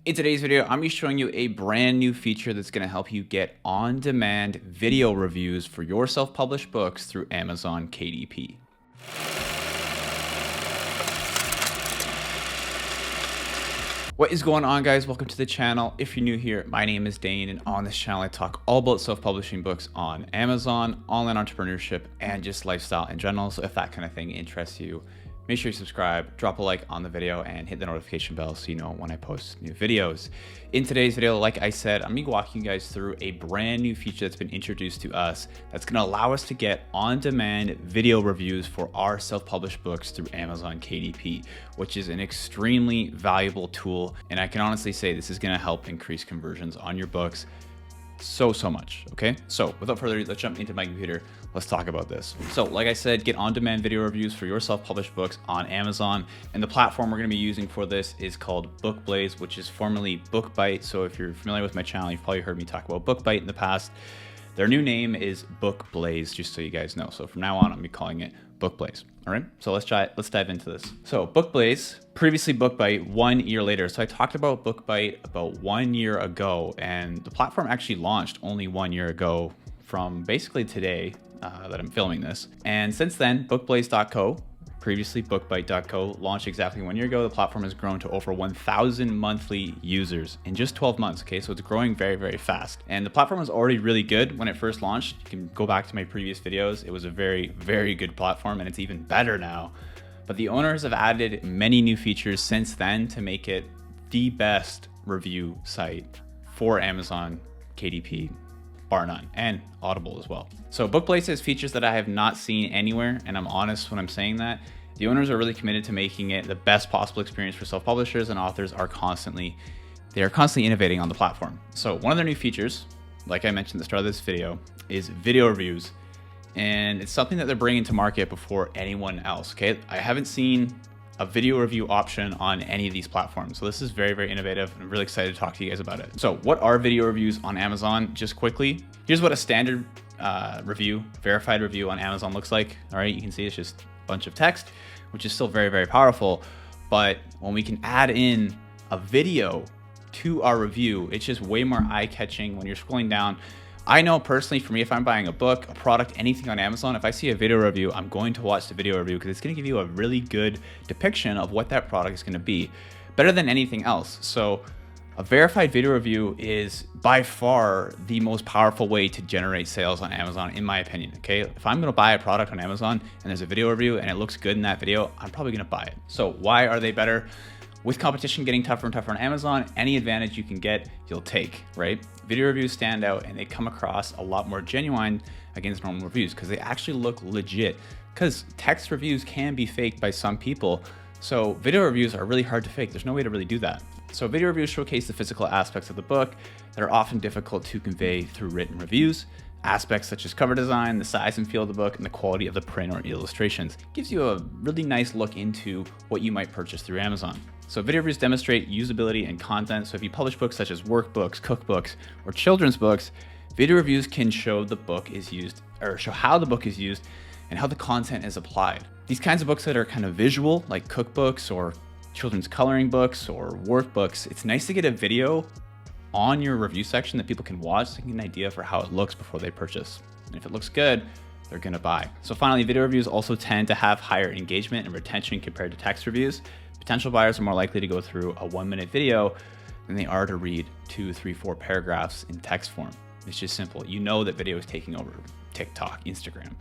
In today's video, I'm going to be showing you a brand new feature that's going to help you get on-demand video reviews for your self-published books through Amazon KDP. What is going on, guys? Welcome to the channel. If you're new here, my name is Dane, and on this channel I talk all about self-publishing books on Amazon, online entrepreneurship, and just lifestyle in general. So if that kind of thing interests you, make sure you subscribe, drop a like on the video, and hit the notification bell so you know when I post new videos. In today's video, like I said, I'm gonna be walking you guys through a brand new feature that's been introduced to us that's gonna allow us to get on-demand video reviews for our self-published books through Amazon KDP, which is an extremely valuable tool. And I can honestly say this is gonna help increase conversions on your books so much. Okay, so without further ado, let's jump into my computer. Let's talk about this. So like I said, get on-demand video reviews for your self-published books on Amazon, and the platform we're going to be using for this is called BookBlaze, which is formerly BookBite. So if you're familiar with my channel, you've probably heard me talk about BookBite in the past. Their new name is BookBlaze, just so you guys know. So from now on, I'm gonna be calling it BookBlaze. All right, so let's dive into this. So BookBlaze, previously BookBite, 1 year later. So I talked about BookBite about 1 year ago, and the platform actually launched only 1 year ago from basically today that I'm filming this. And since then, BookBlaze.co, previously BookBite.co, launched exactly 1 year ago. The platform has grown to over 1,000 monthly users in just 12 months. Okay, so it's growing very fast. And the platform was already really good when it first launched. You can go back to my previous videos. It was a very good platform, and it's even better now. But the owners have added many new features since then to make it the best review site for Amazon KDP, bar none, and Audible as well. So BookBlaze has features that I have not seen anywhere, and I'm honest when I'm saying that. The owners are really committed to making it the best possible experience for self-publishers, and authors are constantly innovating on the platform. So one of their new features, like I mentioned at the start of this video, is video reviews, and it's something that they're bringing to market before anyone else. Okay, I haven't seen a video review option on any of these platforms. So this is very innovative, and I'm really excited to talk to you guys about it. So what are video reviews on Amazon? Just quickly, here's what a standard verified review on Amazon looks like. All right, you can see it's just a bunch of text, which is still very powerful. But when we can add in a video to our review, it's just way more eye-catching when you're scrolling down. I know personally, for me, if I'm buying a book, a product, anything on Amazon, if I see a video review, I'm going to watch the video review because it's going to give you a really good depiction of what that product is going to be, better than anything else. So a verified video review is by far the most powerful way to generate sales on Amazon, in my opinion. Okay, if I'm going to buy a product on Amazon and there's a video review and it looks good in that video, I'm probably going to buy it. So why are they better? With competition getting tougher and tougher on Amazon, any advantage you can get, you'll take, right? Video reviews stand out, and they come across a lot more genuine against normal reviews because they actually look legit. Because text reviews can be faked by some people, so video reviews are really hard to fake. There's no way to really do that. So video reviews showcase the physical aspects of the book that are often difficult to convey through written reviews. Aspects such as cover design, the size and feel of the book, and the quality of the print or illustrations gives you a really nice look into what you might purchase through Amazon. So video reviews demonstrate usability and content. So if you publish books such as workbooks, cookbooks, or children's books, video reviews can show the book is used, or show how the book is used and how the content is applied. These kinds of books that are kind of visual, like cookbooks or children's coloring books or workbooks, it's nice to get a video on your review section that people can watch so they can get an idea for how it looks before they purchase. And if it looks good, they're gonna buy. So finally, video reviews also tend to have higher engagement and retention compared to text reviews. Potential buyers are more likely to go through a 1-minute video than they are to read 2, 3, 4 paragraphs in text form. It's just simple. You know that video is taking over TikTok, Instagram,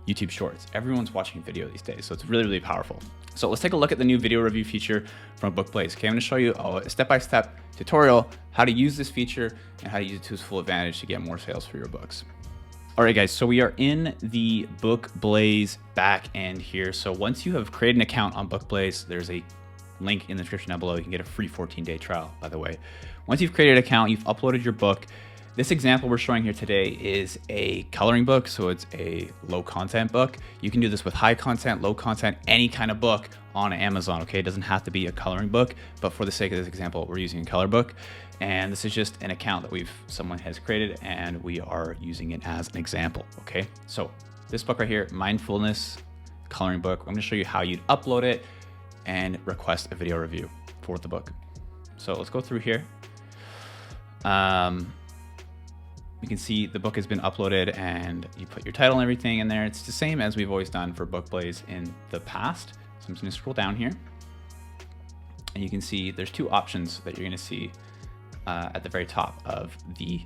YouTube Shorts. Everyone's watching video these days, so it's really powerful. So let's take a look at the new video review feature from BookBlaze. Okay, I'm gonna show you a step-by-step tutorial how to use this feature and how to use it to its full advantage to get more sales for your books. All right, guys, so we are in the BookBlaze back end here. So once you have created an account on BookBlaze, there's a link in the description down below. You can get a free 14-day trial, by the way. Once you've created an account, you've uploaded your book. This example we're showing here today is a coloring book, so it's a low content book. You can do this with high content, low content, any kind of book on Amazon, okay? It doesn't have to be a coloring book, but for the sake of this example, we're using a color book. And this is just an account that someone has created, and we are using it as an example, okay? So this book right here, Mindfulness Coloring Book, I'm gonna show you how you'd upload it and request a video review for the book. So let's go through here. You can see the book has been uploaded and you put your title and everything in there. It's the same as we've always done for BookBlaze in the past. So I'm just gonna scroll down here and you can see there's two options that you're gonna see at the very top of the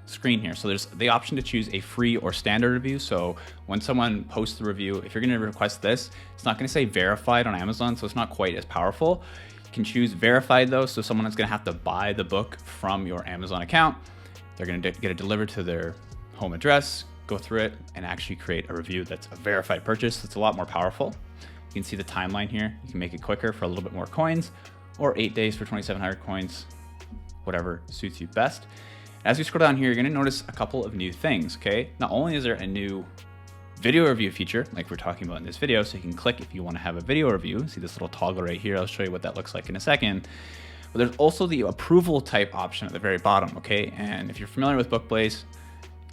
screen here. So there's the option to choose a free or standard review. So when someone posts the review, if you're gonna request this, it's not gonna say verified on Amazon, so it's not quite as powerful. You can choose verified though, so someone is gonna have to buy the book from your Amazon account. They're gonna get it delivered to their home address, go through it, and actually create a review that's a verified purchase. It's a lot more powerful. You can see the timeline here. You can make it quicker for a little bit more coins, or 8 days for 2,700 coins, whatever suits you best. As we scroll down here, you're gonna notice a couple of new things, okay? Not only is there a new video review feature, like we're talking about in this video, so you can click if you wanna have a video review. See this little toggle right here? I'll show you what that looks like in a second. But there's also the approval type option at the very bottom, okay? And if you're familiar with BookBlaze,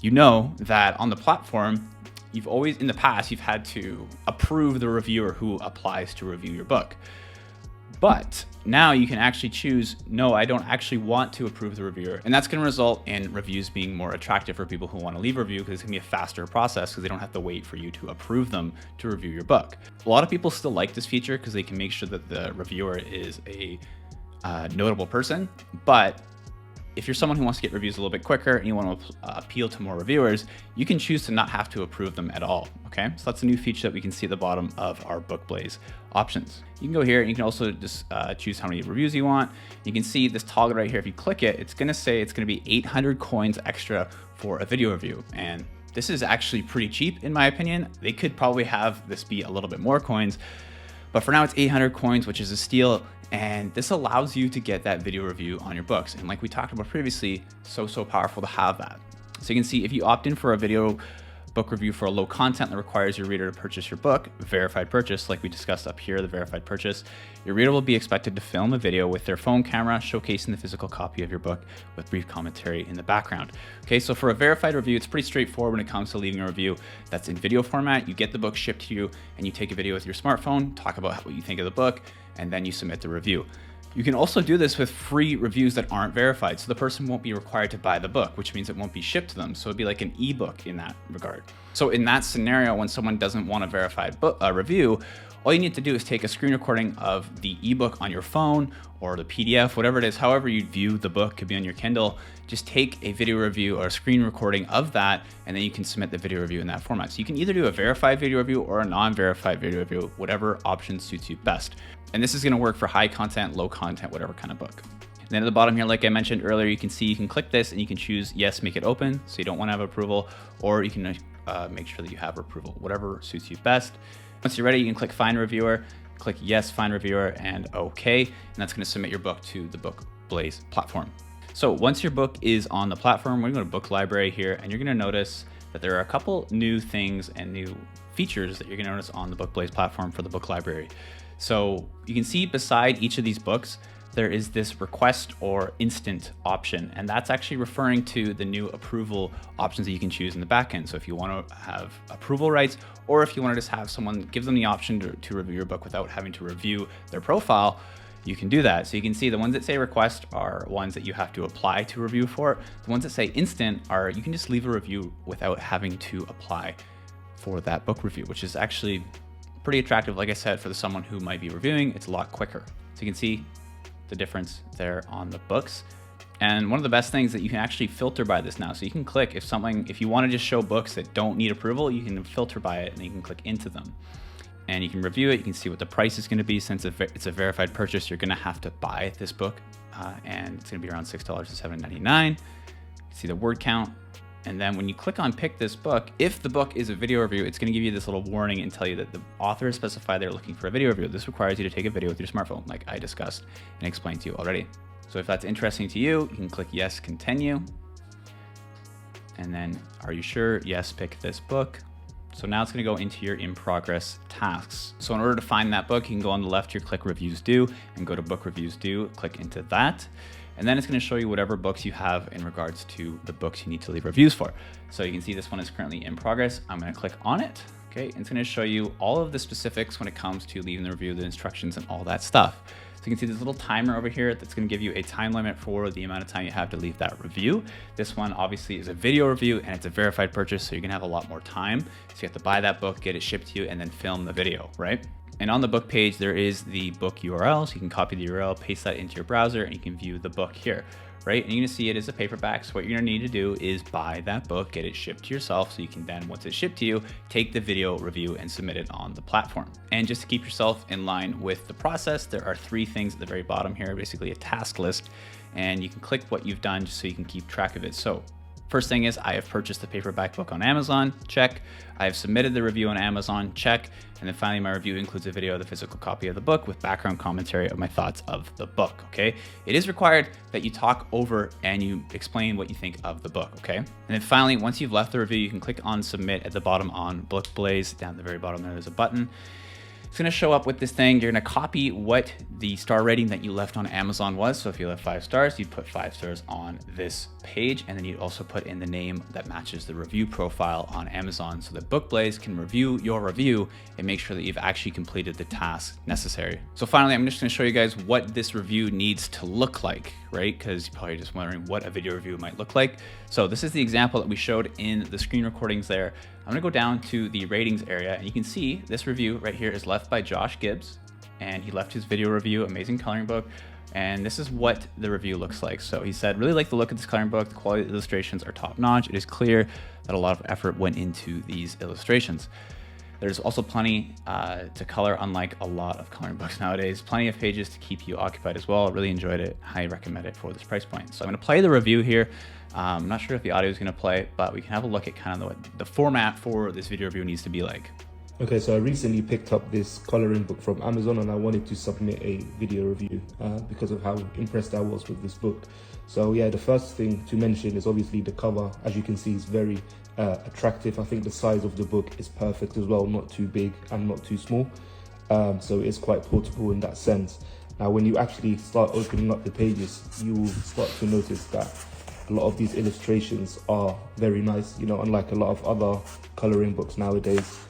you know that on the platform, you've always, in the past, you've had to approve the reviewer who applies to review your book. But now you can actually choose, no, I don't actually want to approve the reviewer. And that's gonna result in reviews being more attractive for people who wanna leave a review, because it's gonna be a faster process because they don't have to wait for you to approve them to review your book. A lot of people still like this feature because they can make sure that the reviewer is a notable person. But if you're someone who wants to get reviews a little bit quicker and you want to appeal to more reviewers, you can choose to not have to approve them at all, okay? So that's a new feature that we can see at the bottom of our BookBlaze options. You can go here and you can also just choose how many reviews you want. You can see this toggle right here. If you click it, it's gonna say it's gonna be 800 coins extra for a video review. And this is actually pretty cheap in my opinion. They could probably have this be a little bit more coins, but for now it's 800 coins, which is a steal. And this allows you to get that video review on your books. And like we talked about previously, so powerful to have that. So you can see if you opt in for a video book review for a low content that requires your reader to purchase your book, verified purchase, like we discussed up here, the verified purchase, your reader will be expected to film a video with their phone camera showcasing the physical copy of your book with brief commentary in the background. Okay, so for a verified review, it's pretty straightforward when it comes to leaving a review that's in video format. You get the book shipped to you and you take a video with your smartphone, talk about what you think of the book, and then you submit the review. You can also do this with free reviews that aren't verified, so the person won't be required to buy the book, which means it won't be shipped to them. So it'd be like an ebook in that regard. So in that scenario, when someone doesn't want a verified book review, all you need to do is take a screen recording of the ebook on your phone or the PDF, whatever it is, however you view the book, could be on your Kindle. Just take a video review or a screen recording of that, and then you can submit the video review in that format. So you can either do a verified video review or a non-verified video review, whatever option suits you best. And this is gonna work for high content, low content, whatever kind of book. And then at the bottom here, like I mentioned earlier, you can see you can click this and you can choose yes, make it open. So you don't wanna have approval, or you can make sure that you have approval, whatever suits you best. Once you're ready, you can click find reviewer, click yes, find reviewer, and okay. And that's gonna submit your book to the BookBlaze platform. So once your book is on the platform, we're gonna go to book library here, and you're gonna notice that there are a couple new things and new features that you're gonna notice on the BookBlaze platform for the book library. So you can see beside each of these books, there is this request or instant option, and that's actually referring to the new approval options that you can choose in the backend. So if you want to have approval rights, or if you want to just have someone give them the option to review your book without having to review their profile, you can do that. So you can see the ones that say request are ones that you have to apply to review for. The ones that say instant are you can just leave a review without having to apply for that book review, which is actually pretty attractive. Like I said, for someone who might be reviewing, it's a lot quicker. So you can see the difference there on the books. And one of the best things that you can actually filter by this now. So you can click if you want to just show books that don't need approval, you can filter by it and you can click into them. And you can review it. You can see what the price is going to be. Since it's a verified purchase, you're going to have to buy this book, and it's going to be around $6 to $7.99. You can see the word count. And then when you click on pick this book, if the book is a video review, it's going to give you this little warning and tell you that the author has specified they're looking for a video review. This requires you to take a video with your smartphone, like I discussed and explained to you already. So if that's interesting to you, you can click yes, continue. And then, are you sure? Yes, pick this book. So now it's going to go into your in progress tasks. So in order to find that book, you can go on the left here, click reviews due, and go to book reviews due, click into that. And then it's going to show you whatever books you have in regards to the books you need to leave reviews for. So you can see this one is currently in progress. I'm going to click on it. Okay, it's going to show you all of the specifics when it comes to leaving the review, the instructions, and all that stuff. So you can see this little timer over here that's going to give you a time limit for the amount of time you have to leave that review. This one obviously is a video review and it's a verified purchase, so you're gonna have a lot more time. So you have to buy that book, get it shipped to you, and then film the video, right? And on the book page, there is the book URL. So you can copy the URL, paste that into your browser, and you can view the book here, right? And you're gonna see it as a paperback. So what you're gonna need to do is buy that book, get it shipped to yourself, so you can then, once it's shipped to you, take the video review and submit it on the platform. And just to keep yourself in line with the process, there are 3 things at the very bottom here, basically a task list, and you can click what you've done just so you can keep track of it. So first thing is I have purchased the paperback book on Amazon, check. I have submitted the review on Amazon, check. And then finally, my review includes a video of the physical copy of the book with background commentary of my thoughts of the book, okay? It is required that you talk over and you explain what you think of the book, okay? And then finally, once you've left the review, you can click on submit at the bottom on BookBlaze. Down at the very bottom there's a button. It's gonna show up with this thing. You're gonna copy what the star rating that you left on Amazon was. So if you left 5 stars, you'd put 5 stars on this page. And then you'd also put in the name that matches the review profile on Amazon so that BookBlaze can review your review and make sure that you've actually completed the task necessary. So finally, I'm just gonna show you guys what this review needs to look like, right? Because you're probably just wondering what a video review might look like. So this is the example that we showed in the screen recordings there. I'm gonna go down to the ratings area and you can see this review right here is left by Josh Gibbs, and he left his video review, amazing coloring book. And this is what the review looks like. So he said, really like the look of this coloring book. The quality of the illustrations are top notch. It is clear that a lot of effort went into these illustrations. There's also plenty to color, unlike a lot of coloring books nowadays. Plenty of pages to keep you occupied as well. Really enjoyed it. Highly recommend it for this price point. So I'm gonna play the review here. I'm not sure if the audio is gonna play, but we can have a look at kind of what the format for this video review needs to be like. Okay, so I recently picked up this coloring book from Amazon and I wanted to submit a video review because of how impressed I was with this book. So yeah, the first thing to mention is obviously the cover. As you can see, it's very attractive. I think the size of the book is perfect as well, not too big and not too small. So it's quite portable in that sense. Now, when you actually start opening up the pages, you will start to notice that a lot of these illustrations are very nice, you know, unlike a lot of other coloring books nowadays.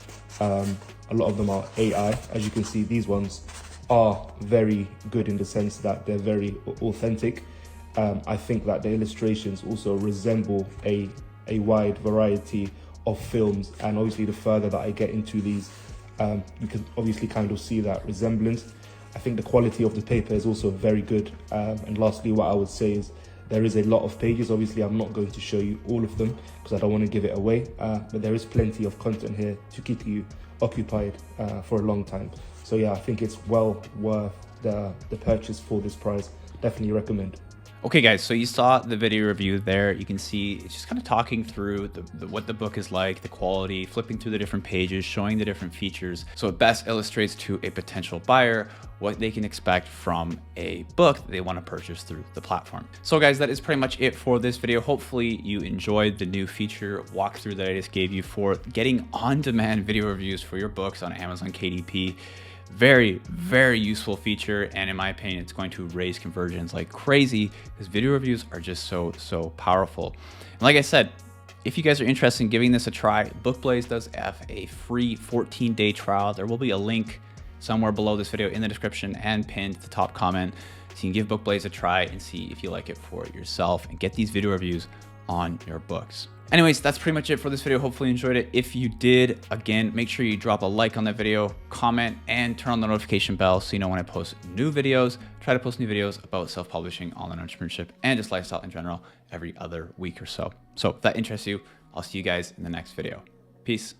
A lot of them are AI. As you can see, these ones are very good in the sense that they're very authentic. I think that the illustrations also resemble a wide variety of films, and obviously the further that I get into these, you can obviously kind of see that resemblance. I think the quality of the paper is also very good. And lastly, what I would say is there is a lot of pages. Obviously, I'm not going to show you all of them because I don't want to give it away, but there is plenty of content here to keep you occupied for a long time. So yeah, I think it's well worth the purchase for this price. Definitely recommend. Okay guys, so you saw the video review there. You can see it's just kind of talking through what the book is like, the quality, flipping through the different pages, showing the different features. So it best illustrates to a potential buyer what they can expect from a book that they want to purchase through the platform. So guys, that is pretty much it for this video. Hopefully you enjoyed the new feature walkthrough that I just gave you for getting on-demand video reviews for your books on Amazon KDP. Very, very useful feature, and in my opinion, it's going to raise conversions like crazy because video reviews are just so powerful. And like I said, if you guys are interested in giving this a try, BookBlaze does have a free 14-day trial. There will be a link somewhere below this video in the description and pinned to the top comment, so you can give BookBlaze a try and see if you like it for yourself and get these video reviews on your books. Anyways, that's pretty much it for this video. Hopefully you enjoyed it. If you did, again, make sure you drop a like on that video, comment, and turn on the notification bell so you know when I post new videos. Try to post new videos about self-publishing, online entrepreneurship, and just lifestyle in general every other week or so. So if that interests you, I'll see you guys in the next video. Peace.